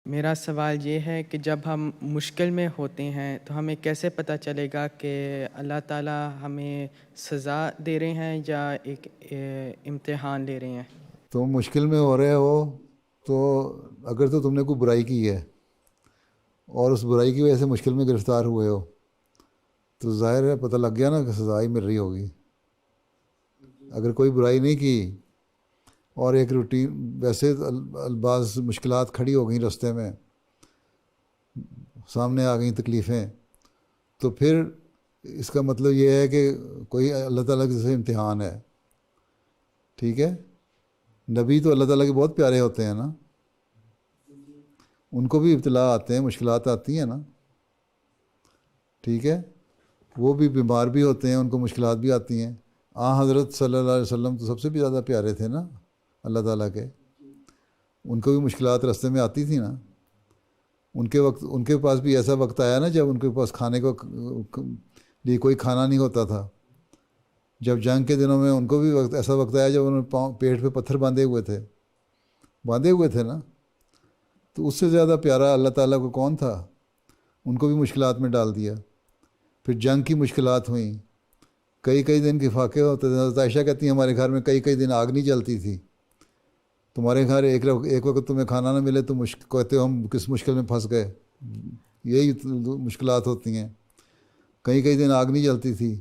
میرا سوال یہ ہے کہ جب ہم مشکل میں ہوتے ہیں تو ہمیں کیسے پتہ چلے گا کہ اللہ تعالیٰ ہمیں سزا دے رہے ہیں یا ایک امتحان لے رہے ہیں؟ تم مشکل میں ہو رہے ہو تو اگر تو تم نے کوئی برائی کی ہے اور اس برائی کی وجہ سے مشکل میں گرفتار ہوئے ہو تو ظاہر ہے پتہ لگ گیا نا کہ سزا ہی مل رہی ہوگی۔ اگر کوئی برائی نہیں کی اور ایک روٹین ویسے بعض مشکلات کھڑی ہو گئیں رستے میں، سامنے آ گئیں تکلیفیں، تو پھر اس کا مطلب یہ ہے کہ کوئی اللہ تعالیٰ کی جیسے امتحان ہے۔ ٹھیک ہے، نبی تو اللہ تعالیٰ کے بہت پیارے ہوتے ہیں نا، ان کو بھی ابتلا آتے ہیں، مشکلات آتی ہیں نا۔ ٹھیک ہے، وہ بھی بیمار بھی ہوتے ہیں، ان کو مشکلات بھی آتی ہیں۔ حضرت صلی اللہ علیہ وسلم تو سب سے بھی زیادہ پیارے تھے نا اللہ تعالیٰ کے، ان کو بھی مشکلات راستے میں آتی تھیں نا۔ ان کے پاس بھی ایسا وقت آیا نا جب ان کے پاس کھانے کو لیے کوئی کھانا نہیں ہوتا تھا۔ جب جنگ کے دنوں میں ان کو بھی ایسا وقت آیا جب انہوں نے پیٹ پہ پتھر باندھے ہوئے تھے نا۔ تو اس سے زیادہ پیارا اللہ تعالیٰ کو کون تھا؟ ان کو بھی مشکلات میں ڈال دیا۔ پھر جنگ کی مشکلات ہوئیں، کئی دن کے فاقے ہوتے تھے۔ حضرت عائشہ کہتی ہیں ہمارے گھر میں کئی دن آگ نہیں جلتی تھی۔ تمہارے گھر ایک وقت تمہیں کھانا نہ ملے تو کہتے ہو ہم کس مشکل میں پھنس گئے۔ یہی مشکلات ہوتی ہیں۔ کئی دن آگ نہیں جلتی تھی،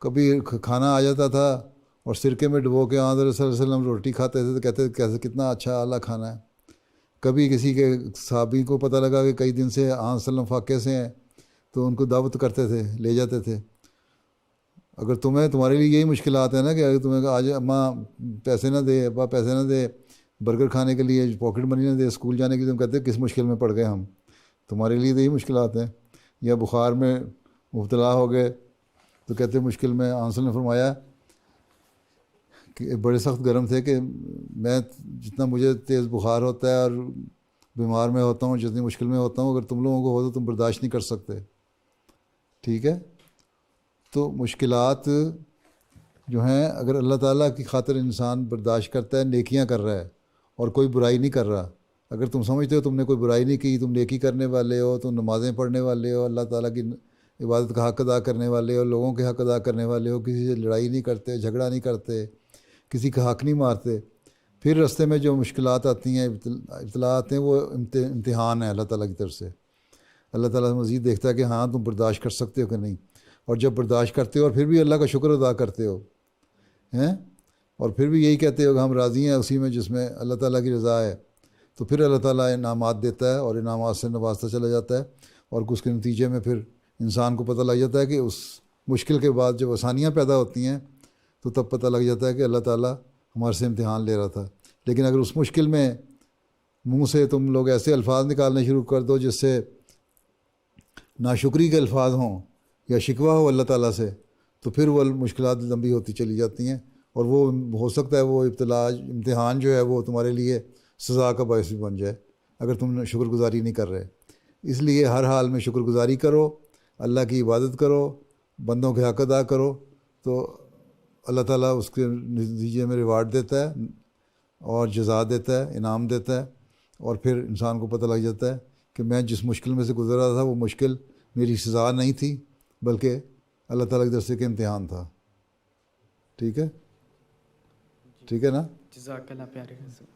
کبھی کھانا آ جاتا تھا اور سرکے میں ڈبو کے حضرت صلی اللہ علیہ وسلم روٹی کھاتے تھے تو کہتے کیسے کتنا اچھا اعلیٰ کھانا ہے۔ کبھی کسی کے صحابی کو پتہ لگا کہ کئی دن سے آن وسلم فاقے سے ہیں تو ان کو دعوت کرتے تھے، لے جاتے تھے۔ اگر تمہارے لیے یہی مشکلات ہیں نا کہ اگر تمہیں آج اماں پیسے نہ دے، ابا پیسے نہ دے برگر کھانے کے لیے، پاکٹ منی نہ دے اسکول جانے کے لیے، تم کہتے ہیں کس مشکل میں پڑ گئے ہم۔ تمہارے لیے تو یہی مشکلات ہیں۔ یا بخار میں مبتلا ہو گئے تو کہتے مشکل میں۔ آنسل نے فرمایا کہ بڑے سخت گرم تھے کہ میں جتنا مجھے تیز بخار ہوتا ہے اور بیمار میں ہوتا ہوں، جتنی مشکل میں ہوتا ہوں، اگر تم لوگوں کو ہو تو تم برداشت نہیں کر سکتے۔ ٹھیک ہے، تو مشکلات جو ہیں اگر اللہ تعالیٰ کی خاطر انسان برداشت کرتا ہے، نیکیاں کر رہا ہے اور کوئی برائی نہیں کر رہا۔ اگر تم سمجھتے ہو تم نے کوئی برائی نہیں کی، تم نیکی کرنے والے ہو، تم نمازیں پڑھنے والے ہو، اللہ تعالیٰ کی عبادت کا حق ادا کرنے والے ہو، لوگوں کے حق ادا کرنے والے ہو، کسی سے لڑائی نہیں کرتے، جھگڑا نہیں کرتے، کسی کا حق نہیں مارتے، پھر راستے میں جو مشکلات آتی ہیں، ابتلاءات ہیں، وہ امتحان ہے اللہ تعالیٰ کی طرف سے۔ اللہ تعالیٰ مزید دیکھتا ہے کہ ہاں تم برداشت کر سکتے ہو کہ نہیں۔ اور جب برداشت کرتے ہو اور پھر بھی اللہ کا شکر ادا کرتے ہو ہیں، اور پھر بھی یہی کہتے ہو کہ ہم راضی ہیں اسی میں جس میں اللہ تعالیٰ کی رضا ہے، تو پھر اللہ تعالیٰ انعامات دیتا ہے اور انعامات سے نوازتا چلا جاتا ہے۔ اور اس کے نتیجے میں پھر انسان کو پتہ لگ جاتا ہے کہ اس مشکل کے بعد جب آسانیاں پیدا ہوتی ہیں تو تب پتہ لگ جاتا ہے کہ اللہ تعالیٰ ہمارے سے امتحان لے رہا تھا۔ لیکن اگر اس مشکل میں منہ سے تم لوگ ایسے الفاظ نکالنے شروع کر دو جس سے ناشکری کے الفاظ ہوں یا شکوہ ہو اللہ تعالیٰ سے، تو پھر وہ مشکلات لمبی ہوتی چلی جاتی ہیں، اور وہ ہو سکتا ہے وہ امتحان جو ہے وہ تمہارے لیے سزا کا باعث بھی بن جائے اگر تم شکر گزاری نہیں کر رہے۔ اس لیے ہر حال میں شکر گزاری کرو، اللہ کی عبادت کرو، بندوں کے حق ادا کرو، تو اللہ تعالیٰ اس کے نتیجے میں ریوارڈ دیتا ہے اور جزا دیتا ہے، انعام دیتا ہے، اور پھر انسان کو پتہ لگ جاتا ہے کہ میں جس مشکل میں سے گزر رہا تھا وہ مشکل میری سزا نہیں تھی بلکہ اللہ تعالیٰ کی طرف سے کہ امتحان تھا۔ ٹھیک ہے، ٹھیک ہے نا؟ جزاک اللہ پیارے حضور۔